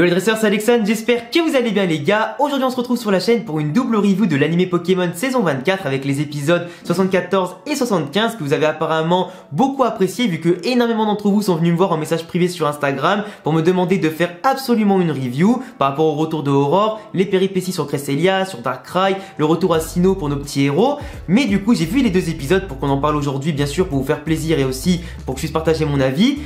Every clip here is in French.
Yo les dresseurs, c'est Alexandre, j'espère que vous allez bien les gars. Aujourd'hui on se retrouve sur la chaîne pour une double review de l'anime Pokémon saison 24 avec les épisodes 74 et 75 que vous avez apparemment beaucoup apprécié vu que énormément d'entre vous sont venus me voir en message privé sur Instagram pour me demander de faire absolument une review par rapport au retour de Aurore, les péripéties sur Cresselia, sur Darkrai, le retour à Sinnoh pour nos petits héros. Mais du coup j'ai vu les deux épisodes pour qu'on en parle aujourd'hui bien sûr pour vous faire plaisir et aussi pour que je puisse partager mon avis.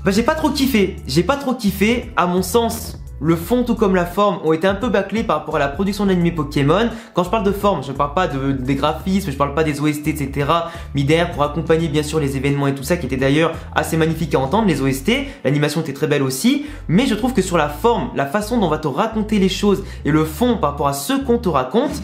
Bah j'ai pas trop kiffé, à mon sens. Le fond tout comme la forme ont été un peu bâclés par rapport à la production de l'anime Pokémon. Quand je parle de forme, je parle pas des graphismes, je parle pas des OST etc. mis derrière pour accompagner bien sûr les événements et tout ça qui était d'ailleurs assez magnifique à entendre, les OST. L'animation était très belle aussi. Mais je trouve que sur la forme, la façon dont on va te raconter les choses et le fond par rapport à ce qu'on te raconte,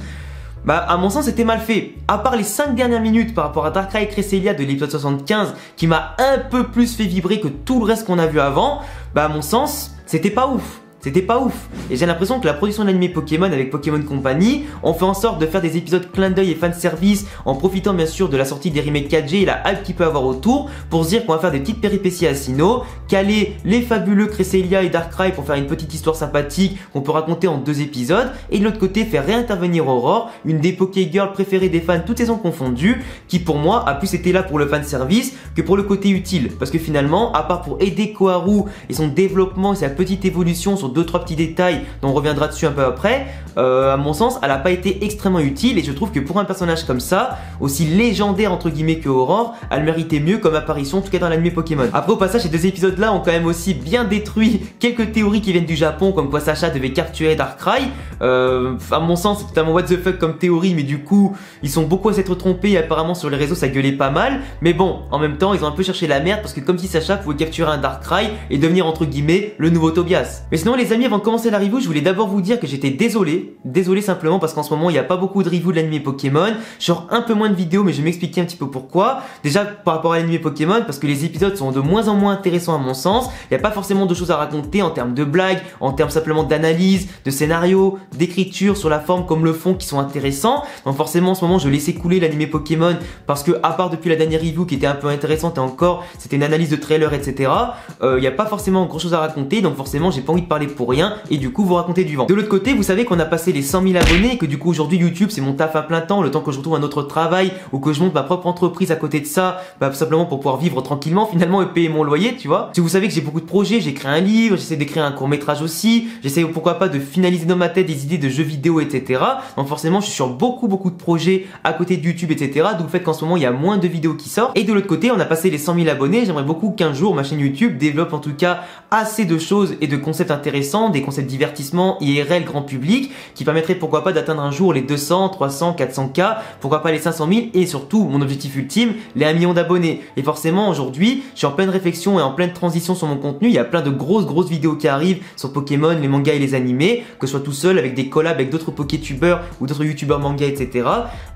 bah à mon sens c'était mal fait. À part les 5 dernières minutes par rapport à Darkrai et Cresselia de l'épisode 75 qui m'a un peu plus fait vibrer que tout le reste qu'on a vu avant, bah à mon sens c'était pas ouf. C'était pas ouf. Et j'ai l'impression que la production de l'anime Pokémon avec Pokémon Company ont fait en sorte de faire des épisodes clin d'œil et fanservice en profitant bien sûr de la sortie des remakes 4G et la hype qu'il peut avoir autour pour se dire qu'on va faire des petites péripéties à Sinnoh, caler les fabuleux Cresselia et Darkrai pour faire une petite histoire sympathique qu'on peut raconter en 2 épisodes et de l'autre côté faire réintervenir Aurore, une des Pokégirls préférées des fans toutes saisons confondues, qui pour moi a plus été là pour le fanservice que pour le côté utile. Parce que finalement, à part pour aider Koharu et son développement et sa petite évolution sur 2-3 petits détails dont on reviendra dessus un peu après, à mon sens elle n'a pas été extrêmement utile et je trouve que pour un personnage comme ça, aussi légendaire entre guillemets que Aurore, elle méritait mieux comme apparition en tout cas dans l'anime Pokémon. Après au passage ces 2 épisodes là ont quand même aussi bien détruit quelques théories qui viennent du Japon comme quoi Sacha devait capturer Darkrai. À mon sens c'est totalement what the fuck comme théorie mais du coup ils sont beaucoup à s'être trompés et apparemment sur les réseaux ça gueulait pas mal, mais bon en même temps ils ont un peu cherché la merde parce que comme si Sacha pouvait capturer un Darkrai et devenir entre guillemets le nouveau Tobias. Mais sinon les amis, avant de commencer la review, je voulais d'abord vous dire que j'étais désolé simplement parce qu'en ce moment il n'y a pas beaucoup de reviews de l'anime Pokémon, genre un peu moins de vidéos mais je vais m'expliquer un petit peu pourquoi. Déjà par rapport à l'anime Pokémon parce que les épisodes sont de moins en moins intéressants à mon sens, il n'y a pas forcément de choses à raconter en termes de blagues, en termes simplement d'analyse, de scénario, d'écriture sur la forme comme le fond qui sont intéressants. Donc forcément en ce moment je laissais couler l'anime Pokémon parce que à part depuis la dernière review qui était un peu intéressante et encore c'était une analyse de trailer etc. Il n'y a pas forcément grand chose à raconter donc forcément j'ai pas envie de parler pour rien et du coup vous racontez du vent. De l'autre côté vous savez qu'on a passé les 100 000 abonnés et que du coup aujourd'hui YouTube c'est mon taf à plein temps, le temps que je retrouve un autre travail ou que je monte ma propre entreprise à côté de ça, bah simplement pour pouvoir vivre tranquillement finalement et payer mon loyer tu vois. Si vous savez que j'ai beaucoup de projets, j'ai créé un livre, j'essaie d'écrire un court métrage aussi, j'essaie pourquoi pas de finaliser dans ma tête des idées de jeux vidéo etc. Donc forcément je suis sur beaucoup de projets à côté de YouTube etc. D'où le fait qu'en ce moment il y a moins de vidéos qui sortent et de l'autre côté on a passé les 100 000 abonnés, j'aimerais beaucoup qu'un jour ma chaîne YouTube développe en tout cas assez de choses et de concepts intéressants, des concepts divertissement, IRL, grand public, qui permettrait pourquoi pas d'atteindre un jour les 200, 300, 400K, pourquoi pas les 500 000 et surtout mon objectif ultime, les 1 million d'abonnés. Et forcément aujourd'hui, je suis en pleine réflexion et en pleine transition sur mon contenu, il y a plein de grosses vidéos qui arrivent sur Pokémon, les mangas et les animés, que ce soit tout seul avec des collabs avec d'autres Pokétubeurs ou d'autres youtubeurs manga etc.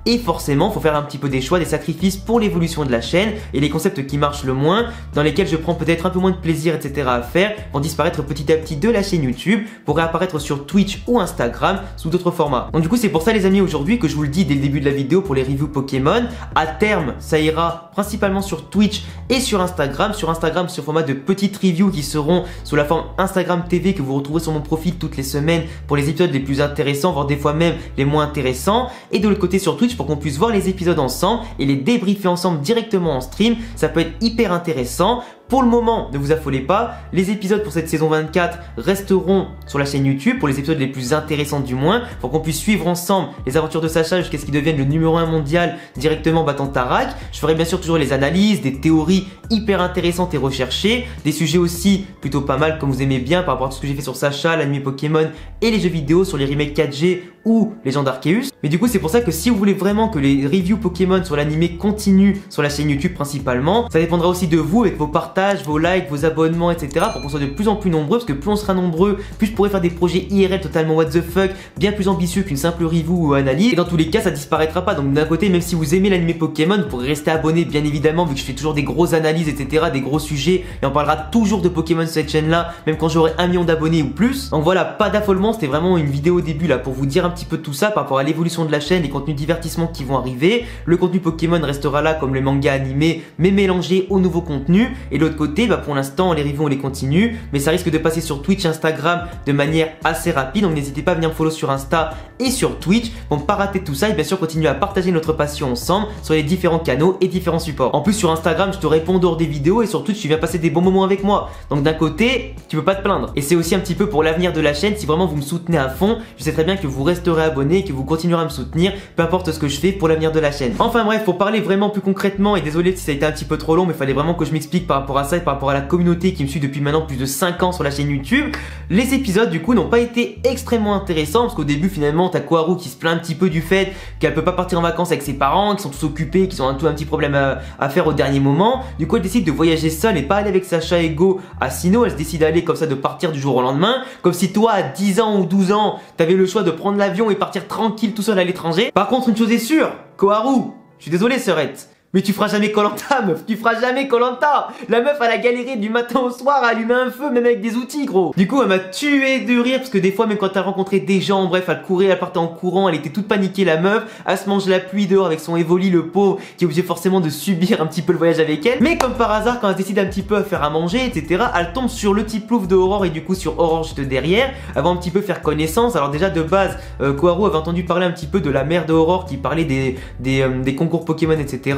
Et forcément, faut faire un petit peu des choix, des sacrifices pour l'évolution de la chaîne et les concepts qui marchent le moins, dans lesquels je prends peut-être un peu moins de plaisir etc. à faire, vont disparaître petit à petit de la chaîne YouTube pour réapparaître sur Twitch ou Instagram sous d'autres formats. Donc du coup c'est pour ça les amis aujourd'hui que je vous le dis dès le début de la vidéo pour les reviews Pokémon. À terme ça ira principalement sur Twitch et sur Instagram. Sur Instagram sur format de petites reviews qui seront sous la forme Instagram TV que vous retrouvez sur mon profil toutes les semaines pour les épisodes les plus intéressants voire des fois même les moins intéressants. Et de l'autre côté sur Twitch pour qu'on puisse voir les épisodes ensemble et les débriefer ensemble directement en stream. Ça peut être hyper intéressant. Pour le moment, ne vous affolez pas, les épisodes pour cette saison 24 resteront sur la chaîne YouTube pour les épisodes les plus intéressants du moins, pour qu'on puisse suivre ensemble les aventures de Sacha jusqu'à ce qu'il devienne le numéro 1 mondial directement battant Tarak. Je ferai bien sûr toujours les analyses, des théories hyper intéressantes et recherchées, des sujets aussi plutôt pas mal comme vous aimez bien par rapport à tout ce que j'ai fait sur Sacha, l'anime Pokémon et les jeux vidéo sur les remakes 4G ou les gens d'Arceus. Mais du coup c'est pour ça que si vous voulez vraiment que les reviews Pokémon sur l'anime continuent sur la chaîne YouTube principalement, ça dépendra aussi de vous avec vos partages, vos likes, vos abonnements etc. pour qu'on soit de plus en plus nombreux parce que plus on sera nombreux, plus je pourrai faire des projets IRL totalement what the fuck, bien plus ambitieux qu'une simple review ou analyse et dans tous les cas ça disparaîtra pas. Donc d'un côté même si vous aimez l'anime Pokémon vous pourrez rester abonné bien évidemment vu que je fais toujours des grosses analyses etc. des gros sujets et on parlera toujours de Pokémon sur cette chaîne là même quand j'aurai 1 million d'abonnés ou plus. Donc voilà, pas d'affolement, c'était vraiment une vidéo au début là pour vous dire un petit peu de tout ça par rapport à l'évolution de la chaîne, les contenus divertissement qui vont arriver. Le contenu Pokémon restera là comme le manga animé, mais mélangé au nouveau contenu. Et de l'autre côté, pour l'instant, les reviews on les continue, mais ça risque de passer sur Twitch, Instagram de manière assez rapide. Donc n'hésitez pas à venir me follow sur Insta et sur Twitch pour ne pas rater tout ça et bien sûr continuer à partager notre passion ensemble sur les différents canaux et différents supports. En plus sur Instagram, je te réponds dehors des vidéos et sur Twitch, tu viens passer des bons moments avec moi. Donc d'un côté, tu peux pas te plaindre. Et c'est aussi un petit peu pour l'avenir de la chaîne. Si vraiment vous me soutenez à fond, je sais très bien que vous resterez abonné et que vous continuerez à me soutenir, peu importe ce que je fais pour l'avenir de la chaîne. Enfin bref, pour parler vraiment plus concrètement, et désolé si ça a été un petit peu trop long, mais il fallait vraiment que je m'explique par rapport à ça et par rapport à la communauté qui me suit depuis maintenant plus de 5 ans sur la chaîne YouTube. Les épisodes du coup n'ont pas été extrêmement intéressants parce qu'au début finalement t'as Koharu qui se plaint un petit peu du fait qu'elle peut pas partir en vacances avec ses parents, qui sont tous occupés, qui ont un petit problème à faire au dernier moment. Du coup elle décide de voyager seule et pas aller avec Sacha et Go à Sinnoh. Elle se décide d'aller comme ça, de partir du jour au lendemain, comme si toi à 10 ans ou 12 ans t'avais le choix de prendre l'avion et partir tranquille tout seul à l'étranger. Par contre une chose est sûre, Koharu, je suis désolé sœurette, mais tu feras jamais Koh-Lanta, meuf, tu feras jamais Koh-Lanta. La meuf, elle a galéré du matin au soir à allumer un feu, même avec des outils, gros. Du coup, elle m'a tué de rire, parce que des fois, même quand elle rencontrait des gens, bref, elle courait, elle partait en courant, elle était toute paniquée, la meuf. Elle se mange la pluie dehors avec son Evoli, le pauvre, qui est obligé forcément de subir un petit peu le voyage avec elle. Mais comme par hasard, quand elle décide un petit peu à faire à manger, etc., elle tombe sur le petit plouf de Aurore et du coup sur Aurore juste derrière. Elle va un petit peu faire connaissance. Alors déjà, de base, Koharu avait entendu parler un petit peu de la mère de Aurore qui parlait des concours Pokémon, etc.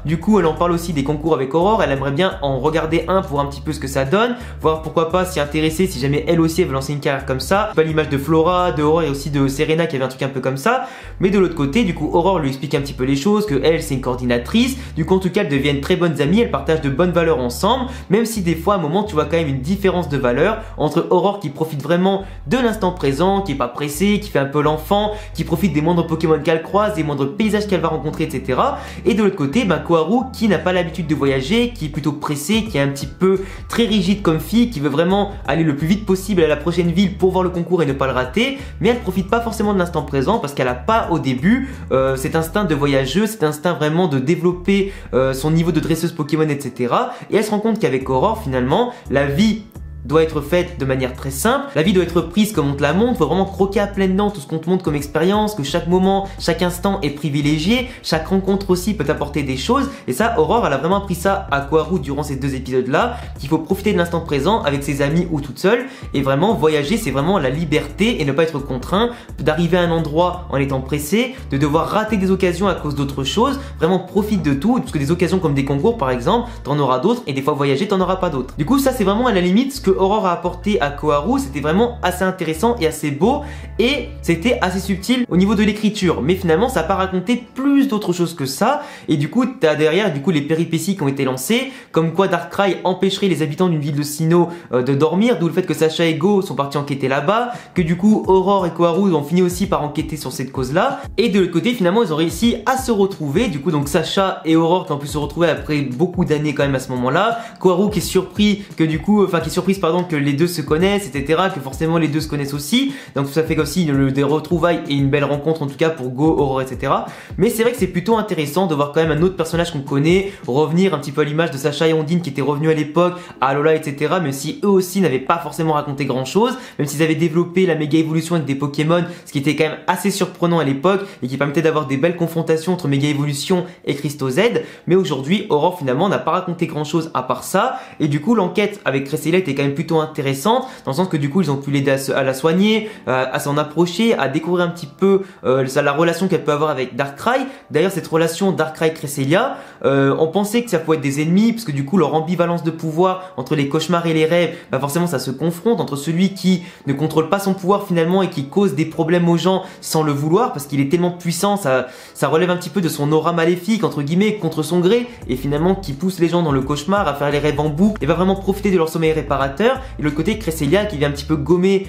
Du coup, elle en parle aussi des concours avec Aurore. Elle aimerait bien en regarder un pour un petit peu ce que ça donne, voir pourquoi pas s'y intéresser si jamais elle aussi elle veut lancer une carrière comme ça. Pas l'image de Flora, de Aurore et aussi de Serena qui avait un truc un peu comme ça. Mais de l'autre côté, du coup, Aurore lui explique un petit peu les choses, que elle c'est une coordinatrice. Du coup, en tout cas, elles deviennent très bonnes amies. Elles partagent de bonnes valeurs ensemble, même si des fois, à un moment, tu vois quand même une différence de valeur entre Aurore qui profite vraiment de l'instant présent, qui est pas pressée, qui fait un peu l'enfant, qui profite des moindres Pokémon qu'elle croise, des moindres paysages qu'elle va rencontrer, etc. Et de l'autre côté, Koharu qui n'a pas l'habitude de voyager, qui est plutôt pressé, qui est un petit peu très rigide comme fille, qui veut vraiment aller le plus vite possible à la prochaine ville pour voir le concours et ne pas le rater, mais elle profite pas forcément de l'instant présent parce qu'elle a pas au début cet instinct de voyageuse, cet instinct vraiment de développer son niveau de dresseuse Pokémon, etc. Et elle se rend compte qu'avec Aurore finalement la vie doit être faite de manière très simple. La vie doit être prise comme on te la montre. Faut vraiment croquer à pleines dents tout ce qu'on te montre comme expérience, que chaque moment, chaque instant est privilégié. Chaque rencontre aussi peut apporter des choses. Et ça, Aurore, elle a vraiment appris ça à Koharu durant ces 2 épisodes-là, qu'il faut profiter de l'instant présent avec ses amis ou toute seule. Et vraiment, voyager, c'est vraiment la liberté et ne pas être contraint d'arriver à un endroit en étant pressé, de devoir rater des occasions à cause d'autres choses. Vraiment, profite de tout. Parce que des occasions comme des concours, par exemple, t'en auras d'autres. Et des fois, voyager, t'en auras pas d'autres. Du coup, ça, c'est vraiment à la limite ce que Aurore a apporté à Koharu. C'était vraiment assez intéressant et assez beau et c'était assez subtil au niveau de l'écriture, mais finalement ça n'a pas raconté plus d'autres choses que ça. Et du coup t'as derrière les péripéties qui ont été lancées, comme quoi Darkrai empêcherait les habitants d'une ville de Sinnoh de dormir, d'où le fait que Sacha et Go sont partis enquêter là-bas, que du coup Aurore et Koharu ont fini aussi par enquêter sur cette cause là, et de l'autre côté finalement ils ont réussi à se retrouver. Du coup donc Sacha et Aurore qui ont pu se retrouver après beaucoup d'années quand même à ce moment là, Koharu qui est surpris que du coup, enfin qui est surprise pardon que les deux se connaissent, etc., que forcément les deux se connaissent aussi, donc ça fait aussi des retrouvailles et une belle rencontre en tout cas pour Go, Aurore, etc. Mais c'est vrai que c'est plutôt intéressant de voir quand même un autre personnage qu'on connaît revenir un petit peu à l'image de Sacha et Ondine qui étaient revenus à l'époque, à Alola, etc., même si eux aussi n'avaient pas forcément raconté grand chose, même s'ils avaient développé la méga évolution avec des Pokémon, ce qui était quand même assez surprenant à l'époque et qui permettait d'avoir des belles confrontations entre méga évolution et Crystal Z. Mais aujourd'hui Aurore finalement n'a pas raconté grand chose à part ça, et du coup l'enquête avec Cresselia était quand même plutôt intéressante dans le sens que du coup ils ont pu l'aider à la soigner, à s'en approcher, à découvrir un petit peu la relation qu'elle peut avoir avec Darkrai. D'ailleurs cette relation Darkrai-Cresselia, on pensait que ça pouvait être des ennemis parce que du coup leur ambivalence de pouvoir entre les cauchemars et les rêves, forcément ça se confronte entre celui qui ne contrôle pas son pouvoir finalement et qui cause des problèmes aux gens sans le vouloir parce qu'il est tellement puissant, ça relève un petit peu de son aura maléfique entre guillemets contre son gré, et finalement qui pousse les gens dans le cauchemar à faire les rêves en boucle et va vraiment profiter de leur sommeil réparateur. Et de l'autre côté Cresselia qui vient un petit peu gommer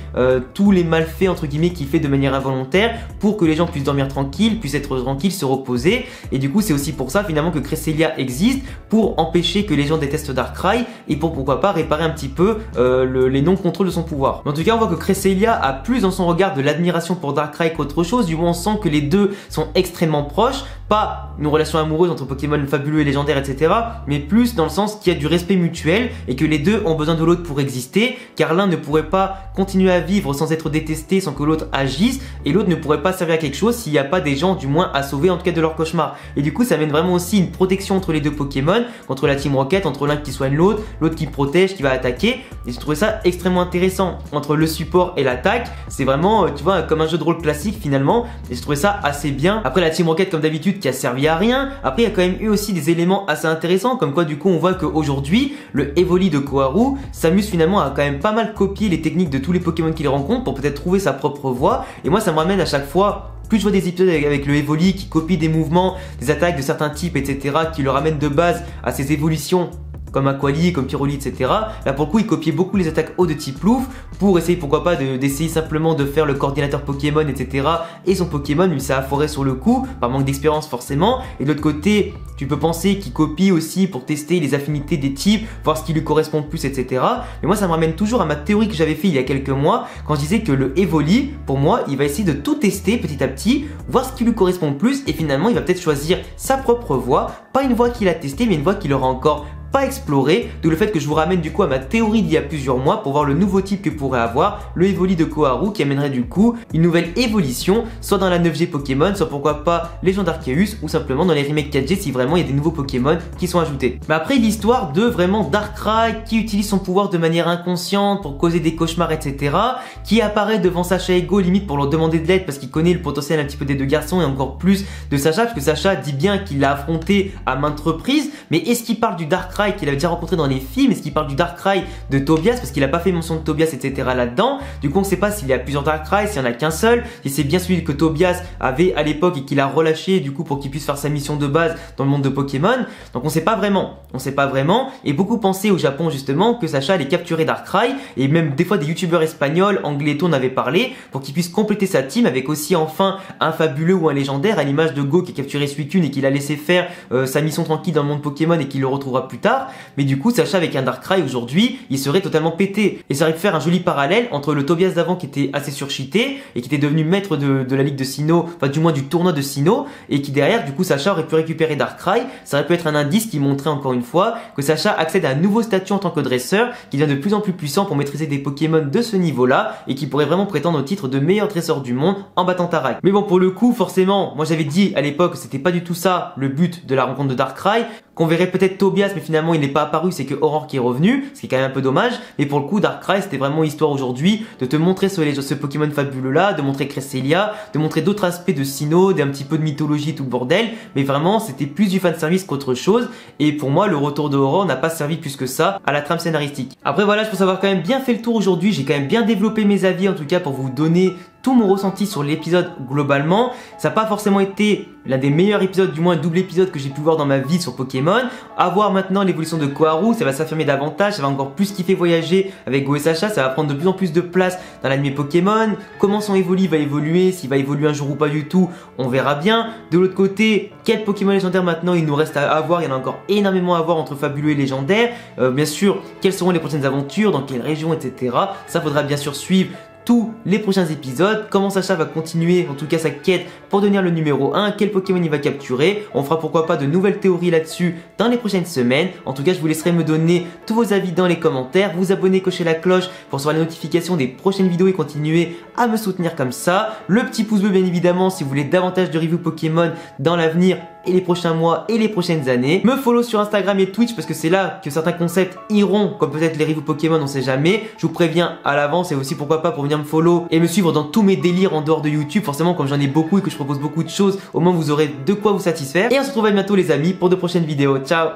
tous les malfaits entre guillemets qu'il fait de manière involontaire pour que les gens puissent dormir tranquilles, puissent être tranquilles, se reposer. Et du coup c'est aussi pour ça finalement que Cresselia existe, pour empêcher que les gens détestent Darkrai et pour pourquoi pas réparer un petit peu les non-contrôles de son pouvoir. Mais en tout cas on voit que Cresselia a plus dans son regard de l'admiration pour Darkrai qu'autre chose. Du moins on sent que les deux sont extrêmement proches, pas une relation amoureuse entre Pokémon fabuleux et légendaires, etc., mais plus dans le sens qu'il y a du respect mutuel et que les deux ont besoin de l'autre pour pour exister, car l'un ne pourrait pas continuer à vivre sans être détesté, sans que l'autre agisse, et l'autre ne pourrait pas servir à quelque chose s'il n'y a pas des gens du moins à sauver, en tout cas de leur cauchemar. Et du coup ça amène vraiment aussi une protection entre les deux Pokémon, contre la Team Rocket, entre l'un qui soigne l'autre, l'autre qui protège, qui va attaquer, et j'ai trouvé ça extrêmement intéressant. Entre le support et l'attaque, c'est vraiment, tu vois, comme un jeu de rôle classique finalement, et j'ai trouvé ça assez bien. Après la Team Rocket comme d'habitude qui a servi à rien, après il y a quand même eu aussi des éléments assez intéressants, comme quoi du coup on voit qu'aujourd'hui, le Evoli de Koharu s'amuse finalement à quand même pas mal copier les techniques de tous les Pokémon qu'il rencontre pour peut-être trouver sa propre voie, et moi ça me ramène à chaque fois. Plus je vois des épisodes avec le Evoli qui copie des mouvements, des attaques de certains types, etc., qui le ramènent de base à ses évolutions, comme Aquali, comme Pyroli, etc. Là pour le coup il copiait beaucoup les attaques haut de type Louf pour essayer pourquoi pas d'essayer simplement de faire le coordinateur Pokémon, etc. Et son Pokémon lui s'est afforé sur le coup, par manque d'expérience forcément. Et de l'autre côté tu peux penser qu'il copie aussi pour tester les affinités des types, voir ce qui lui correspond le plus, etc. Mais moi ça me ramène toujours à ma théorie que j'avais fait il y a quelques mois, quand je disais que le Evoli, pour moi, il va essayer de tout tester petit à petit, voir ce qui lui correspond le plus, et finalement il va peut-être choisir sa propre voie, pas une voie qu'il a testée, mais une voie qu'il aura encore pas exploré, d'où le fait que je vous ramène du coup à ma théorie d'il y a plusieurs mois pour voir le nouveau type que pourrait avoir le Evoli de Koharu, qui amènerait du coup une nouvelle évolution, soit dans la 9G Pokémon, soit pourquoi pas Légende Arceus, ou simplement dans les remakes 4G si vraiment il y a des nouveaux Pokémon qui sont ajoutés. Mais après l'histoire de vraiment Darkrai qui utilise son pouvoir de manière inconsciente pour causer des cauchemars, etc., qui apparaît devant Sacha et Go limite pour leur demander de l'aide parce qu'il connaît le potentiel un petit peu des deux garçons et encore plus de Sacha, parce que Sacha dit bien qu'il l'a affronté à maintes reprises, mais est-ce qu'il parle du Darkrai qu'il avait déjà rencontré dans les films? Est-ce qu'il parle du Darkrai de Tobias, parce qu'il a pas fait mention de Tobias, etc. là-dedans? Du coup on sait pas s'il y a plusieurs Darkrai, s'il y en a qu'un seul, si c'est bien celui que Tobias avait à l'époque et qu'il a relâché du coup pour qu'il puisse faire sa mission de base dans le monde de Pokémon. Donc on sait pas vraiment, et beaucoup pensaient au Japon justement que Sacha allait capturer Darkrai, et même des fois des youtubeurs espagnols, anglais, en avaient parlé pour qu'il puisse compléter sa team avec aussi enfin un fabuleux ou un légendaire, à l'image de Go qui a capturé Suicune et qu'il a laissé faire sa mission tranquille dans le monde Pokémon et qu'il le retrouvera plus tard. Mais du coup Sacha avec un Darkrai aujourd'hui il serait totalement pété, et ça aurait pu faire un joli parallèle entre le Tobias d'avant qui était assez surcheaté et qui était devenu maître de la ligue de Sinnoh, enfin du moins du tournoi de Sinnoh, et qui derrière du coup Sacha aurait pu récupérer Darkrai. Ça aurait pu être un indice qui montrait encore une fois que Sacha accède à un nouveau statut en tant que dresseur, qui devient de plus en plus puissant pour maîtriser des Pokémon de ce niveau là, et qui pourrait vraiment prétendre au titre de meilleur dresseur du monde en battant Tarak. Mais bon, pour le coup forcément moi j'avais dit à l'époque que c'était pas du tout ça le but de la rencontre de Darkrai, qu'on verrait peut-être Tobias, mais finalement il n'est pas apparu, c'est que Aurore qui est revenu, ce qui est quand même un peu dommage. Mais pour le coup Darkrai c'était vraiment histoire aujourd'hui de te montrer ce Pokémon fabuleux là, de montrer Cresselia, de montrer d'autres aspects de Sinnoh, d'un petit peu de mythologie, tout le bordel, mais vraiment c'était plus du fanservice qu'autre chose, et pour moi le retour de Aurore n'a pas servi plus que ça à la trame scénaristique. Après voilà, je pense avoir quand même bien fait le tour aujourd'hui, j'ai quand même bien développé mes avis en tout cas pour vous donner tout mon ressenti sur l'épisode globalement. Ça n'a pas forcément été l'un des meilleurs épisodes, du moins double épisode que j'ai pu voir dans ma vie sur Pokémon. À voir maintenant l'évolution de Koharu, ça va s'affirmer davantage, ça va encore plus kiffer voyager avec Go et Sacha, ça va prendre de plus en plus de place dans l'anime Pokémon. Comment son Evoli va évoluer, s'il va évoluer un jour ou pas du tout, on verra bien. De l'autre côté, quel Pokémon légendaire maintenant il nous reste à avoir? Il y en a encore énormément à voir entre fabuleux et légendaire. Bien sûr, quelles seront les prochaines aventures, dans quelle région, etc. Ça faudra bien sûr suivre tous les prochains épisodes, comment Sacha va continuer en tout cas sa quête pour devenir le numéro 1, quel Pokémon il va capturer. On fera pourquoi pas de nouvelles théories là-dessus dans les prochaines semaines. En tout cas je vous laisserai me donner tous vos avis dans les commentaires, vous abonner, cocher la cloche pour recevoir les notifications des prochaines vidéos et continuer à me soutenir comme ça. Le petit pouce bleu bien évidemment si vous voulez davantage de reviews Pokémon dans l'avenir et les prochains mois et les prochaines années. Me follow sur Instagram et Twitch parce que c'est là que certains concepts iront, comme peut-être les reviews Pokémon, on sait jamais. Je vous préviens à l'avance, et aussi pourquoi pas pour venir me follow et me suivre dans tous mes délires en dehors de YouTube. Forcément comme j'en ai beaucoup et que je propose beaucoup de choses, au moins vous aurez de quoi vous satisfaire. Et on se retrouve à bientôt les amis pour de prochaines vidéos. Ciao.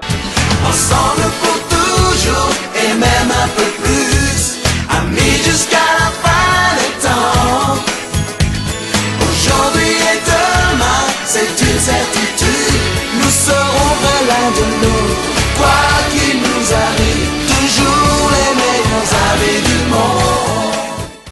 Ensemble pour toujours et même un peu plus, amis jusqu'à la fin.